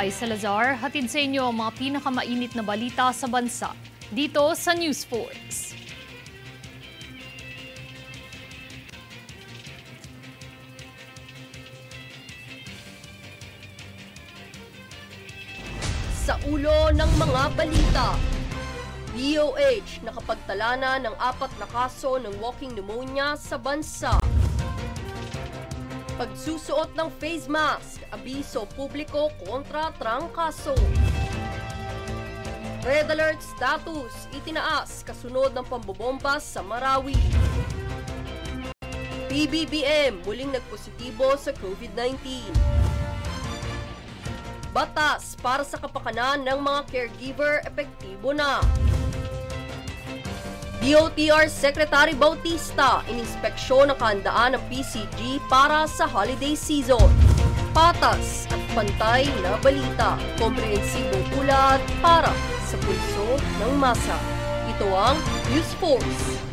Sai Salazar, hatid sa inyo ang mga pinakamainit na balita sa bansa. Dito sa News Force. Sa ulo ng mga balita, DOH nakapagtala na ng 4 na kaso ng walking pneumonia sa bansa. Pagsusuot ng face mask, abiso publiko kontra trangkaso. Red alert status itinaas kasunod ng pambobomba sa Marawi. PBBM muling nagpositibo sa COVID-19. Batas para sa kapakanan ng mga caregiver epektibo na. DOTR Secretary Bautista ininspeksyon ang kahandaan ng PCG para sa holiday season. Patas at pantay na balita, komprehensibong ulat para sa pulso ng masa. Ito ang News Force.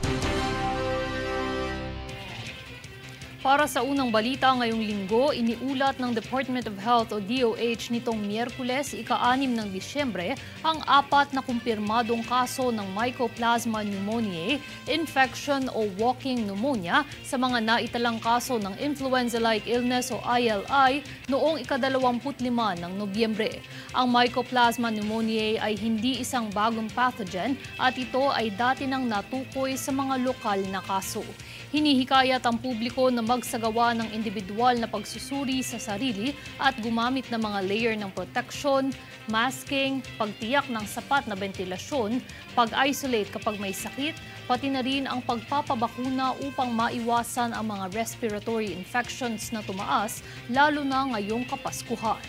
Para sa unang balita ngayong linggo, iniulat ng Department of Health o DOH nitong Miyerkules, ika-6 ng Disyembre, ang 4 na kumpirmadong kaso ng Mycoplasma pneumoniae, infection o walking pneumonia sa mga naitalang kaso ng influenza-like illness o ILI noong ika-25 ng Nobyembre. Ang Mycoplasma pneumoniae ay hindi isang bagong pathogen at ito ay dati nang natukoy sa mga lokal na kaso. Hinihikayat ang publiko na magsagawa ng individual na pagsusuri sa sarili at gumamit ng mga layer ng protection, masking, pagtiyak ng sapat na ventilasyon, pag-isolate kapag may sakit, pati na rin ang pagpapabakuna upang maiwasan ang mga respiratory infections na tumaas, lalo na ngayong Kapaskuhan.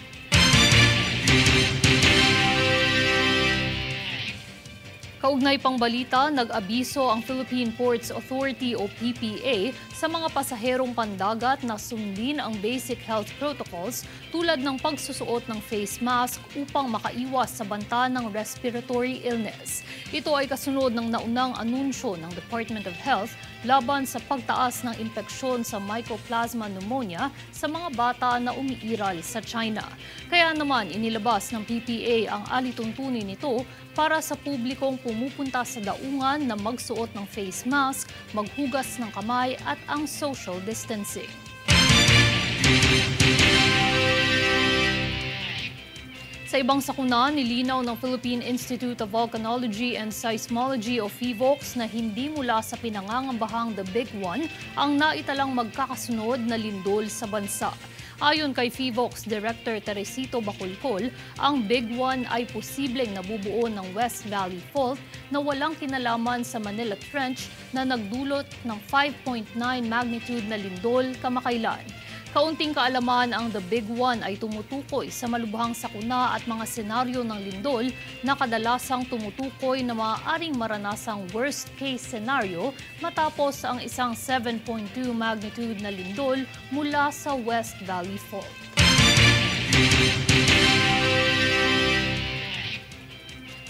Kaugnay pang balita, nag-abiso ang Philippine Ports Authority o PPA sa mga pasaherong pandagat na sundin ang basic health protocols tulad ng pagsusuot ng face mask upang makaiwas sa banta ng respiratory illness. Ito ay kasunod ng naunang anunsyo ng Department of Health laban sa pagtaas ng impeksyon sa Mycoplasma pneumonia sa mga bata na umiiral sa China. Kaya naman inilabas ng PPA ang alituntunin nito para sa publikong pumupunta sa daungan na magsuot ng face mask, maghugas ng kamay at ang social distancing. Sa ibang sakuna, nilinaw ng Philippine Institute of Volcanology and Seismology o PHIVOLCS na hindi mula sa pinangangambahang The Big One ang naitalang magkakasunod na lindol sa bansa. Ayon kay PHIVOLCS Director Teresito Bacolcol, ang Big One ay posibleng nabubuo ng West Valley Fault na walang kinalaman sa Manila Trench na nagdulot ng 5.9 magnitude na lindol kamakailan. Kaunting kaalaman ang The Big One ay tumutukoy sa malubhang sakuna at mga senaryo ng lindol na kadalasang tumutukoy na maaaring maranasang worst-case scenario matapos ang isang 7.2 magnitude na lindol mula sa West Valley Fault.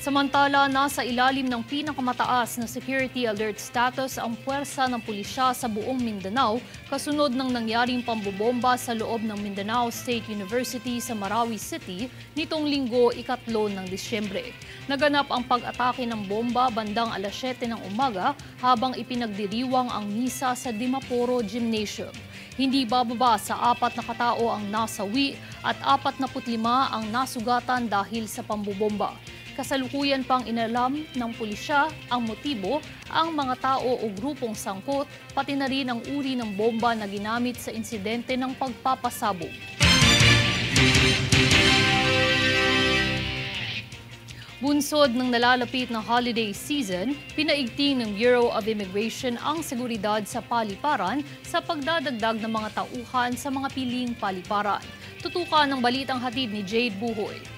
Samantala, nasa ilalim ng pinakamataas na security alert status ang puwersa ng pulisya sa buong Mindanao kasunod ng nangyaring pambobomba sa loob ng Mindanao State University sa Marawi City nitong linggo ika-3 ng Disyembre. Naganap ang pag-atake ng bomba bandang alas 7 ng umaga habang ipinagdiriwang ang misa sa Dimaporo Gymnasium. Hindi bababa sa 4 na katao ang nasawi at 45 ang nasugatan dahil sa pambobomba. Kasalukuyan pang inalam ng pulisya ang motibo, ang mga tao o grupong sangkot, pati na rin ang uri ng bomba na ginamit sa insidente ng pagpapasabog. Bunsod ng nalalapit na holiday season, pinaigting ng Bureau of Immigration ang seguridad sa paliparan sa pagdadagdag ng mga tauhan sa mga piling paliparan. Tutukan ng balitang hatid ni Jade Buhoy.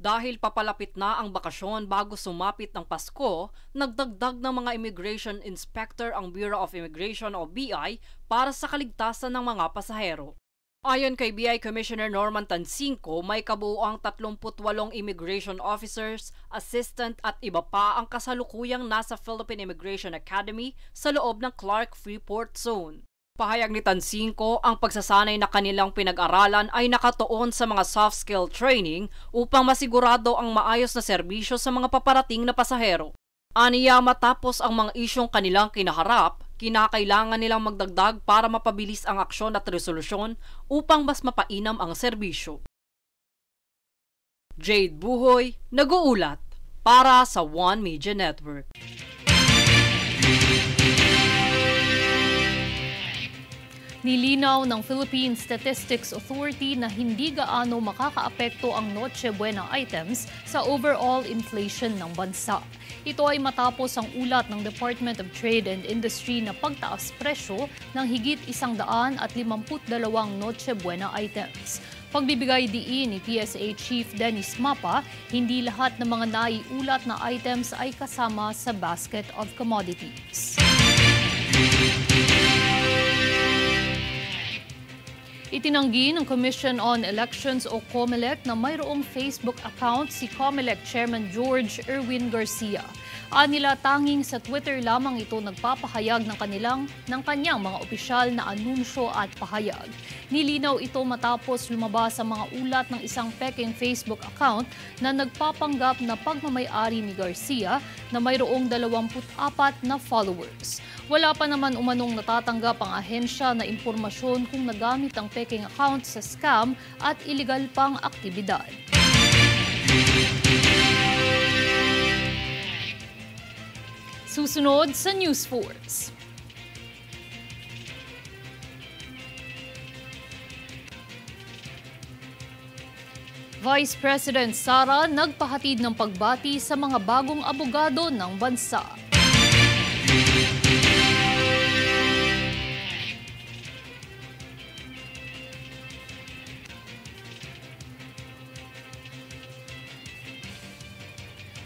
Dahil papalapit na ang bakasyon bago sumapit ng Pasko, nagdagdag ng mga immigration inspector ang Bureau of Immigration o BI para sa kaligtasan ng mga pasahero. Ayon kay BI Commissioner Norman Tansingco, may kabuuang 38 immigration officers, assistant at iba pa ang kasalukuyang nasa Philippine Immigration Academy sa loob ng Clark Freeport Zone. Pahayag ni Tansinko, ang pagsasanay na kanilang pinag-aralan ay nakatuon sa mga soft skill training upang masigurado ang maayos na serbisyo sa mga paparating na pasahero. Aniya, matapos ang mga isyong kanilang kinaharap, kinakailangan nilang magdagdag para mapabilis ang aksyon at resolusyon upang mas mapainam ang serbisyo. Jade Buhoy, nag-uulat para sa One Media Network. Nilinaw ng Philippine Statistics Authority na hindi gaano makakaapekto ang Noche Buena items sa overall inflation ng bansa. Ito ay matapos ang ulat ng Department of Trade and Industry na pagtaas presyo ng higit 152 Noche Buena items. Pagbibigay diin ni PSA Chief Dennis Mapa, hindi lahat ng mga naiulat na items ay kasama sa basket of commodities. Itinanggi ng Commission on Elections o COMELEC na mayroong Facebook account si COMELEC Chairman George Erwin Garcia. Anila tanging sa Twitter lamang ito nagpapahayag ng kanyang mga opisyal na anunsyo at pahayag. Nilinaw ito matapos lumabas ang mga ulat ng isang peking Facebook account na nagpapanggap na pagmamay-ari ni Garcia na mayroong 24 na followers. Wala pa naman umanong natatanggap ang ahensya na impormasyon kung nagamit ang peking account sa scam at iligal pang aktibidad. Susunod sa News Force. Vice President Sara nagpahatid ng pagbati sa mga bagong abogado ng bansa.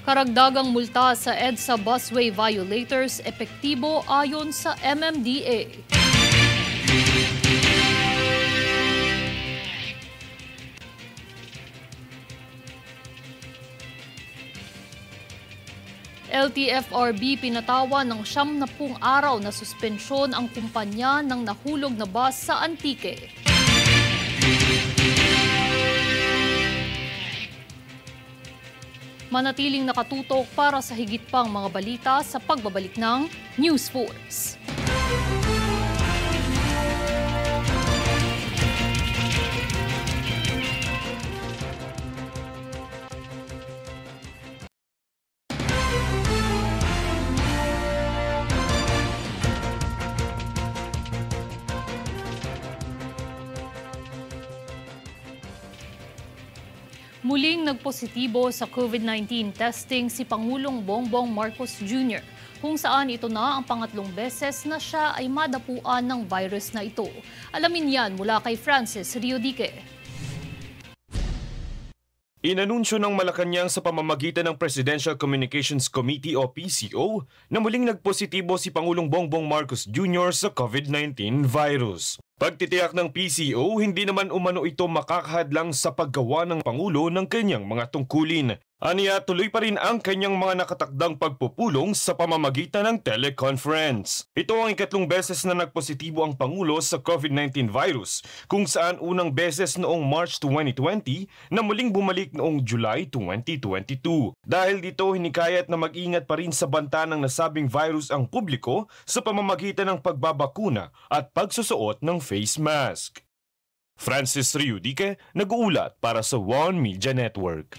Karagdagang multa sa EDSA busway violators epektibo ayon sa MMDA. LTFRB pinatawan ng 70 araw na suspensyon ang kumpanya ng nahulog na bus sa Antique. Manatiling nakatutok para sa higit pang mga balita sa pagbabalik ng News Force. Muling nagpositibo sa COVID-19 testing si Pangulong Bongbong Marcos Jr., kung saan ito na ang pangatlong beses na siya ay madapuan ng virus na ito. Alamin yan mula kay Francis Riodique. Inanunsyo ng Malacanang sa pamamagitan ng Presidential Communications Committee o PCO na muling nagpositibo si Pangulong Bongbong Marcos Jr. sa COVID-19 virus. Pagtitiyak ng PCO, hindi naman umano ito makakahadlang sa paggawa ng Pangulo ng kanyang mga tungkulin. Aniya, tuloy pa rin ang kanyang mga nakatakdang pagpupulong sa pamamagitan ng teleconference. Ito ang ikatlong beses na nagpositibo ang Pangulo sa COVID-19 virus, kung saan unang beses noong March 2020 na muling bumalik noong July 2022. Dahil dito, hinikayat na mag-ingat pa rin sa banta ng nasabing virus ang publiko sa pamamagitan ng pagbabakuna at pagsusuot ng face mask. Francis Riodique, nag-uulat para sa One Media Network.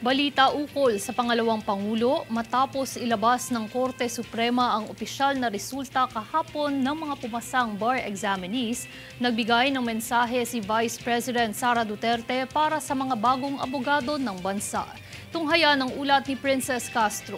Balita ukol sa pangalawang Pangulo, matapos ilabas ng Korte Suprema ang opisyal na resulta kahapon ng mga pumasang bar examinees, nagbigay ng mensahe si Vice President Sara Duterte para sa mga bagong abogado ng bansa. Tunghaya ng ulat ni Princess Castro.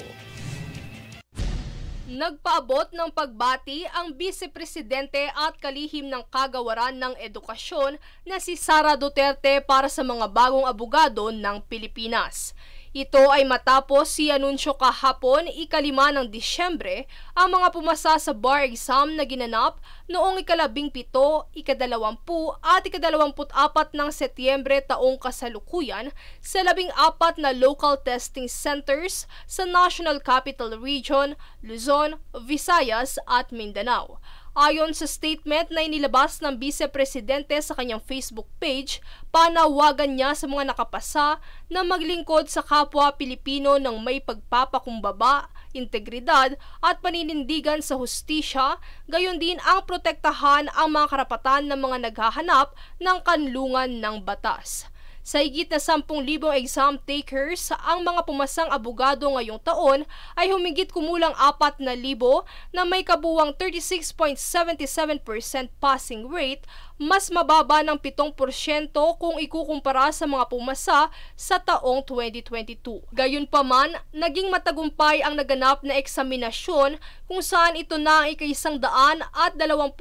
Nagpaabot ng pagbati ang Vice Presidente at kalihim ng Kagawaran ng Edukasyon na si Sara Duterte para sa mga bagong abogado ng Pilipinas. Ito ay matapos anunsyo kahapon, 5 ng Disyembre, ang mga pumasa sa bar exam na ginanap noong 17, 20 at 24 ng Setyembre taong kasalukuyan sa 14 na local testing centers sa National Capital Region, Luzon, Visayas at Mindanao. Ayon sa statement na inilabas ng Vice Presidente sa kanyang Facebook page, panawagan niya sa mga nakapasa na maglingkod sa kapwa Pilipino ng may pagpapakumbaba, integridad at paninindigan sa hustisya, gayon din ang protektahan ang mga karapatan ng mga naghahanap ng kanlungan ng batas. Sa higit na 10,000 exam takers, ang mga pumasang abogado ngayong taon ay humigit kumulang 4,000 na may kabuwang 36.77% passing rate, mas mababa ng 7% kung ikukumpara sa mga pumasa sa taong 2022. Gayunpaman, naging matagumpay ang naganap na eksaminasyon kung saan ito na ang 121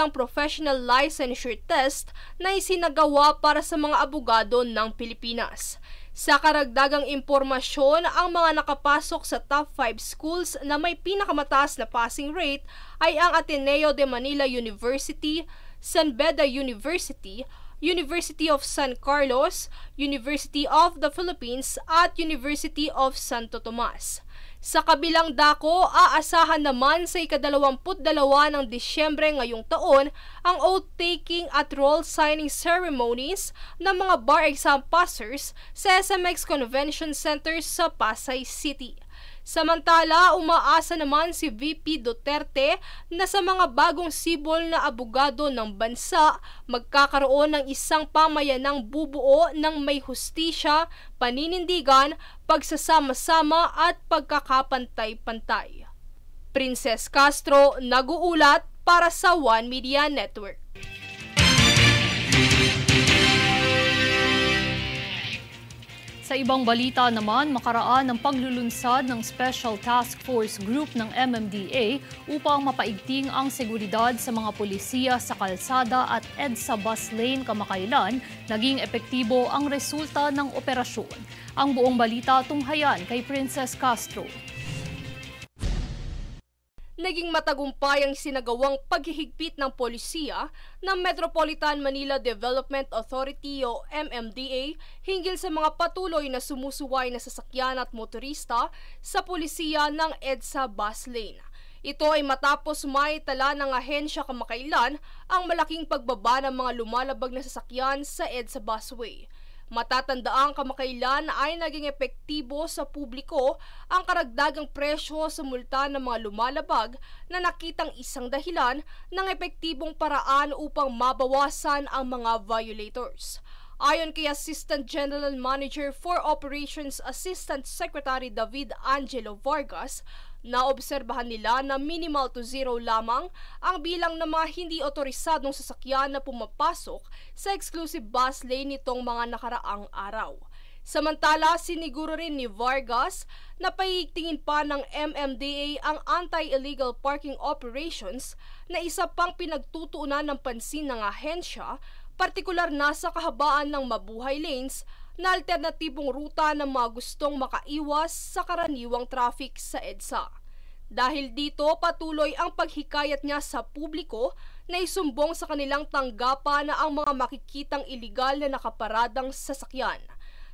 professional licensure test na isinagawa para sa mga abogado ng Pilipinas. Sa karagdagang impormasyon, ang mga nakapasok sa top 5 schools na may pinakamataas na passing rate ay ang Ateneo de Manila University, San Beda University, University of San Carlos, University of the Philippines at University of Santo Tomas. Sa kabilang dako, aasahan naman sa 22 ng Disyembre ngayong taon ang oath-taking at roll signing ceremonies ng mga bar exam passers sa SMX Convention Center sa Pasay City. Samantala, umaasa naman si VP Duterte na sa mga bagong sibol na abogado ng bansa, magkakaroon ng isang pamayanang bubuo ng may hustisya, paninindigan, pagsasama-sama at pagkakapantay-pantay. Princess Castro, nag-uulat para sa One Media Network. Sa ibang balita naman, makaraan ang paglulunsad ng Special Task Force Group ng MMDA upang mapaigting ang seguridad sa mga pulisiya sa kalsada at EDSA bus lane kamakailan, naging epektibo ang resulta ng operasyon. Ang buong balita tunghayan kay Princess Castro. Naging matagumpay ang sinagawang paghihigpit ng polisiya ng Metropolitan Manila Development Authority o MMDA hinggil sa mga patuloy na sumusuway na sasakyan at motorista sa polisiya ng EDSA bus lane. Ito ay matapos maitala ng ahensya kamakailan ang malaking pagbaba ng mga lumalabag na sasakyan sa EDSA busway. Matatandaang kamakailan ay naging epektibo sa publiko ang karagdagang presyo sa multa ng mga lumalabag na nakitang isang dahilan ng epektibong paraan upang mabawasan ang mga violators. Ayon kay Assistant General Manager for Operations Assistant Secretary David Angelo Vargas, naobserbahan nila na minimal to zero lamang ang bilang ng mga hindi otorisadong sasakyan na pumapasok sa exclusive bus lane nitong mga nakaraang araw. Samantala, siniguro rin ni Vargas na paiigtingin pa ng MMDA ang anti-illegal parking operations na isa pang pinagtutuunan ng pansin ng ahensya, partikular na sa kahabaan ng mabuhay lanes na alternatibong ruta ng mga gustong makaiwas sa karaniwang traffic sa EDSA. Dahil dito, patuloy ang paghikayat niya sa publiko na isumbong sa kanilang tanggapan na ang mga makikitang iligal na nakaparadang sasakyan.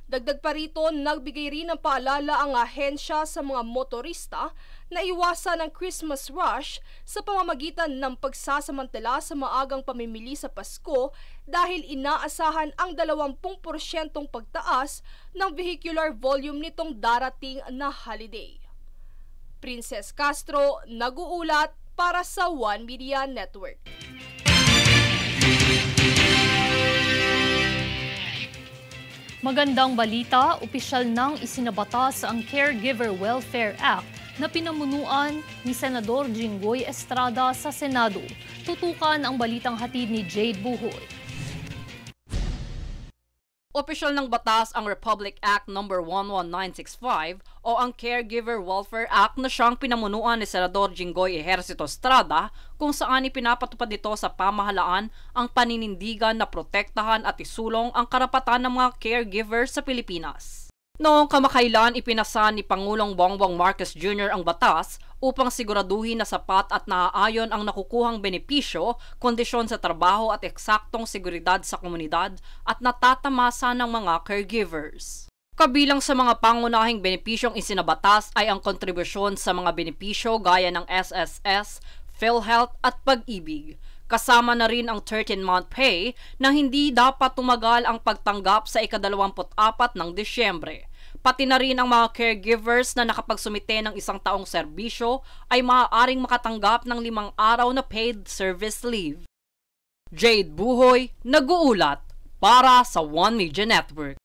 Dagdag pa rito, nagbigay rin ng paalala ang ahensya sa mga motorista na iwasan ang Christmas rush sa pamamagitan ng pagsasamantala sa maagang pamimili sa Pasko dahil inaasahan ang 20% pagtaas ng vehicular volume nitong darating na holiday. Princess Castro, nag-uulat para sa One Media Network. Magandang balita, opisyal nang isinabatas ang Caregiver Welfare Act na pinamunuan ni Senador Jinggoy Estrada sa Senado. Tutukan ang balitang hatid ni Jade Buhoy. Opisyal ng batas ang Republic Act No. 11965 o ang Caregiver Welfare Act na siyang pinamunuan ni Senador Jinggoy Ejercito Estrada kung saan ipinapatupad nito sa pamahalaan ang paninindigan na protektahan at isulong ang karapatan ng mga caregiver sa Pilipinas. Noong kamakailan, ipinasa ni Pangulong Bongbong Marcos Jr. ang batas upang siguraduhin na sapat at naaayon ang nakukuhang benepisyo, kondisyon sa trabaho at eksaktong seguridad sa komunidad at natatamasa ng mga caregivers. Kabilang sa mga pangunahing benepisyong isinabatas ay ang kontribusyon sa mga benepisyo gaya ng SSS, PhilHealth at Pag-ibig. Kasama na rin ang 13-month pay na hindi dapat tumagal ang pagtanggap sa ika-24 ng Disyembre. Pati na rin ang mga caregivers na nakapagsumite ng 1 taong serbisyo ay maaaring makatanggap ng 5 araw na paid service leave. Jade Buhoy, nag-uulat para sa One Media Network.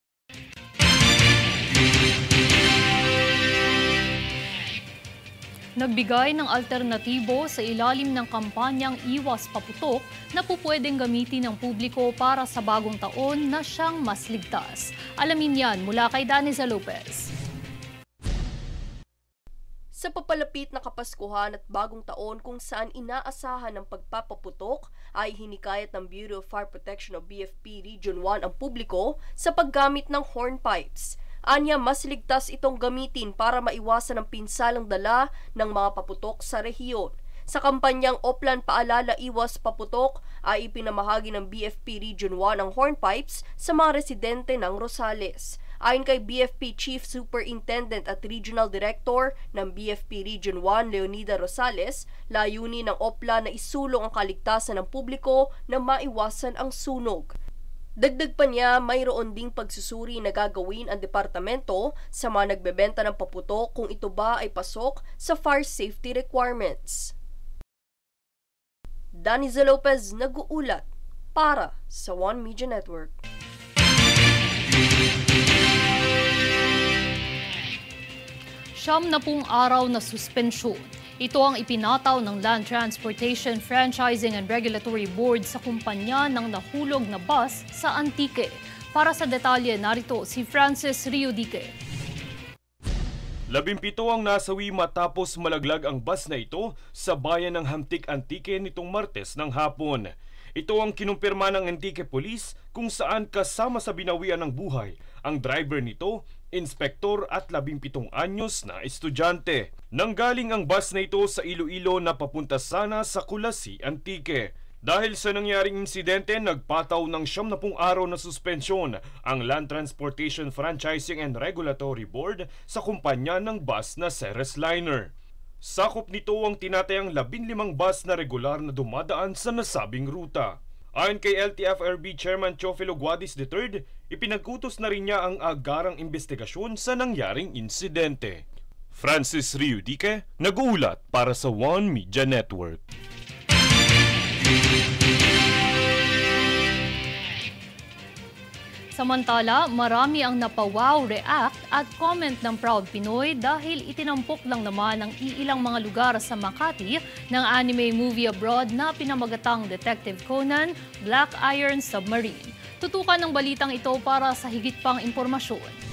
Nagbigay ng alternatibo sa ilalim ng kampanyang Iwas Paputok na pupwedeng gamitin ng publiko para sa bagong taon na siyang mas ligtas. Alamin yan mula kay Daniza Lopez. Sa papalapit na Kapaskuhan at bagong taon kung saan inaasahan ng pagpapaputok ay hinikayat ng Bureau of Fire Protection o BFP Region 1 ang publiko sa paggamit ng hornpipes. Anya, mas ligtas itong gamitin para maiwasan ang pinsalang dala ng mga paputok sa rehiyon. Sa kampanyang Oplan Paalala Iwas Paputok ay ipinamahagi ng BFP Region 1 ang hornpipes sa mga residente ng Rosales. Ayon kay BFP Chief Superintendent at Regional Director ng BFP Region 1 Leonida Rosales, layunin ng Oplan na isulong ang kaligtasan ng publiko na maiwasan ang sunog. Dagdag pa niya, mayroon ding pagsusuri na gagawin ang departamento sa mga nagbebenta ng paputok kung ito ba ay pasok sa fire safety requirements. Daniza Lopez, nag-uulat para sa One Media Network. Siyam na pung araw na suspensyon. Ito ang ipinataw ng Land Transportation Franchising and Regulatory Board sa kumpanya ng nahulog na bus sa Antique. Para sa detalye, narito si Francis Riudique. 17 ang nasawi matapos malaglag ang bus na ito sa bayan ng Hamtik, Antique nitong Martes ng hapon. Ito ang kinumpirma ng Antique Police kung saan kasama sa binawian ng buhay ang driver nito, inspektor at 17 anyos na estudyante. Nanggaling ang bus na ito sa Iloilo na papunta sana sa Kulasi, Antique. Dahil sa nangyaring insidente, nagpataw ng 70 araw na suspensyon ang Land Transportation Franchising and Regulatory Board sa kumpanya ng bus na Ceres Liner. Sakop nito ang tinatayang 15 bus na regular na dumadaan sa nasabing ruta. Ayon kay LTFRB Chairman Chofilo Guadis III, ipinagkutos na rin niya ang agarang investigasyon sa nangyaring insidente. Francis Riudique, nag-uulat para sa One Media Network. Samantala, marami ang napawaw, react at comment ng Proud Pinoy dahil itinampok lang naman ang iilang mga lugar sa Makati ng anime movie abroad na pinamagatang Detective Conan, Black Iron Submarine. Tutukan ng balitang ito para sa higit pang impormasyon.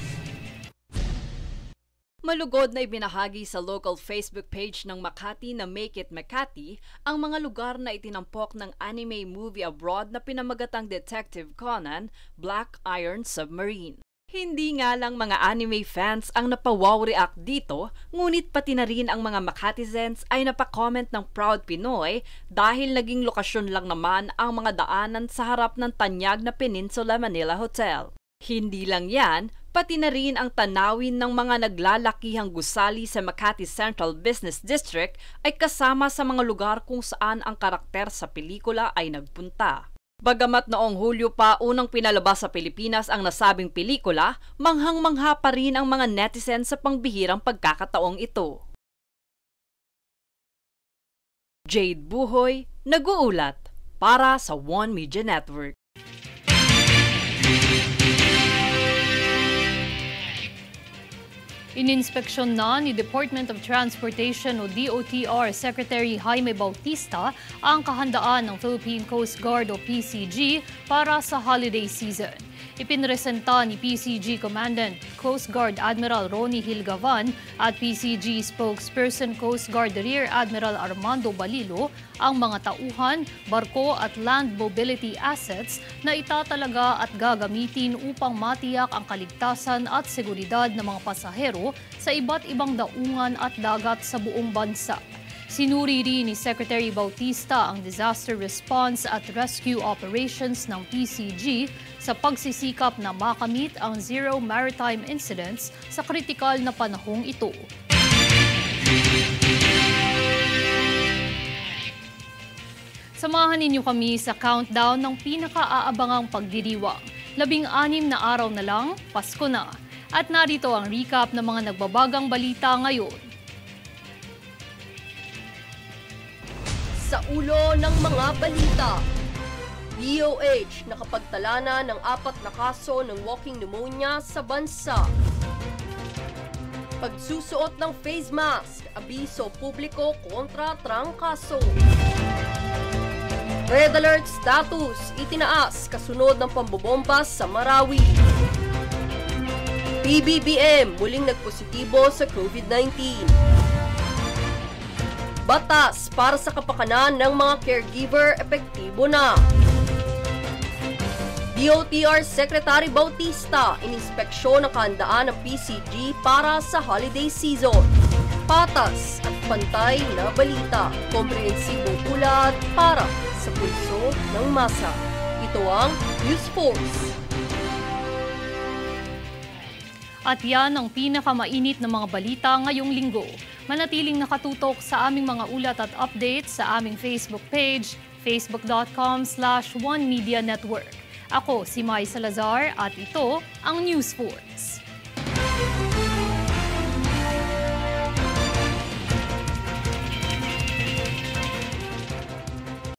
Malugod na ibinahagi sa local Facebook page ng Makati na Make It Makati ang mga lugar na itinampok ng anime movie abroad na pinamagatang Detective Conan, Black Iron Submarine. Hindi nga lang mga anime fans ang napawaw react dito, ngunit pati na rin ang mga Makatizens ay napacomment ng Proud Pinoy dahil naging lokasyon lang naman ang mga daanan sa harap ng tanyag na Peninsula Manila Hotel. Hindi lang yan, pati na rin ang tanawin ng mga naglalakihang gusali sa Makati Central Business District ay kasama sa mga lugar kung saan ang karakter sa pelikula ay nagpunta. Bagamat noong Hulyo pa unang pinalabas sa Pilipinas ang nasabing pelikula, manghang-mangha pa rin ang mga netizens sa pangbihirang pagkakataong ito. Jade Buhoy, nag-uulat para sa One Media Network. Ininspeksyon na ni Department of Transportation o DOTR Secretary Jaime Bautista ang kahandaan ng Philippine Coast Guard o PCG para sa holiday season. Ipinresenta ni PCG Commandant Coast Guard Admiral Ronnie Hilgavan at PCG Spokesperson Coast Guard Rear Admiral Armando Balilo ang mga tauhan, barko at land mobility assets na itatalaga at gagamitin upang matiyak ang kaligtasan at seguridad ng mga pasahero sa iba't ibang daungan at dagat sa buong bansa. Sinuri rin ni Secretary Bautista ang disaster response at rescue operations ng PCG sa pagsisikap na makamit ang zero maritime incidents sa kritikal na panahong ito. Samahan ninyo kami sa countdown ng pinaka-aabangang pagdiriwang. 16 na araw na lang, Pasko na. At narito ang recap ng mga nagbabagang balita ngayon. Sa ulo ng mga balita, DOH nakapagtala na ng 4 na kaso ng walking pneumonia sa bansa. Pagsusuot ng face mask, abiso publiko kontra trangkaso. Red alert status itinaas kasunod ng pambobomba sa Marawi. PBBM muling nagpositibo sa COVID-19. Batas para sa kapakanan ng mga caregiver epektibo na. DOTR Secretary Bautista ininspeksyon ang kahandaan ng PCG para sa holiday season. Patas at pantay na balita, komprehensibong ulat para sa pulso ng masa. Ito ang News Force. At yan ang pinakamainit na mga balita ngayong linggo. Manatiling nakatutok sa aming mga ulat at updates sa aming Facebook page, facebook.com/One Media Network. Ako si Mai Salazar at ito ang News Force.